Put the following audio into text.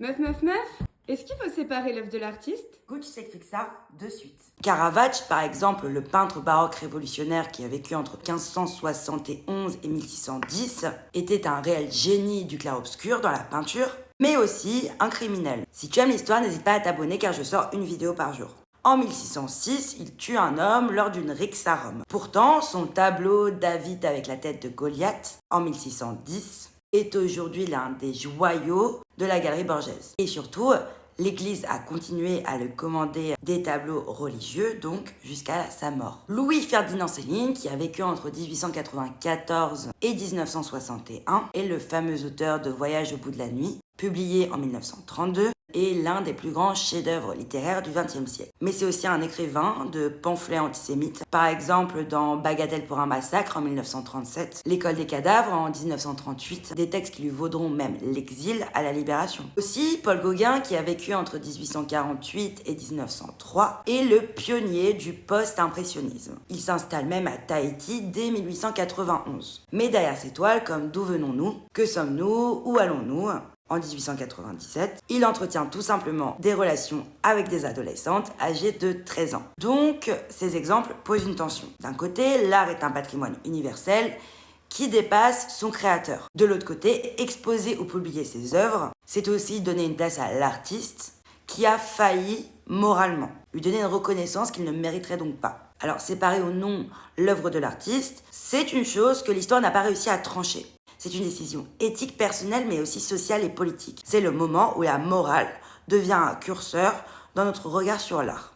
Meuf, est-ce qu'il faut séparer l'œuvre de l'artiste? Écoute, je t'explique ça de suite. Caravaggio, par exemple, le peintre baroque révolutionnaire qui a vécu entre 1571 et 1610, était un réel génie du clair-obscur dans la peinture, mais aussi un criminel. Si tu aimes l'histoire, n'hésite pas à t'abonner car je sors une vidéo par jour. En 1606, il tue un homme lors d'une rixe à Rome. Pourtant, son tableau David avec la tête de Goliath, en 1610, est aujourd'hui l'un des joyaux de la galerie Borghese. Et surtout, l'Église a continué à le commander des tableaux religieux, donc jusqu'à sa mort. Louis-Ferdinand Céline, qui a vécu entre 1894 et 1961, est le fameux auteur de Voyage au bout de la nuit, publié en 1932, est l'un des plus grands chefs-d'œuvre littéraires du XXe siècle. Mais c'est aussi un écrivain de pamphlets antisémites, par exemple dans Bagatelle pour un massacre en 1937, L'école des cadavres en 1938, des textes qui lui vaudront même l'exil à la Libération. Aussi, Paul Gauguin, qui a vécu entre 1848 et 1903, est le pionnier du post-impressionnisme. Il s'installe même à Tahiti dès 1891. Mais derrière ces toiles, comme D'où venons-nous, Que sommes-nous, Où allons-nous, en 1897, il entretient tout simplement des relations avec des adolescentes âgées de 13 ans. Donc, ces exemples posent une tension. D'un côté, l'art est un patrimoine universel qui dépasse son créateur. De l'autre côté, exposer ou publier ses œuvres, c'est aussi donner une place à l'artiste qui a failli moralement, lui donner une reconnaissance qu'il ne mériterait donc pas. Alors, séparer ou non l'œuvre de l'artiste, c'est une chose que l'histoire n'a pas réussi à trancher. C'est une décision éthique, personnelle, mais aussi sociale et politique. C'est le moment où la morale devient un curseur dans notre regard sur l'art.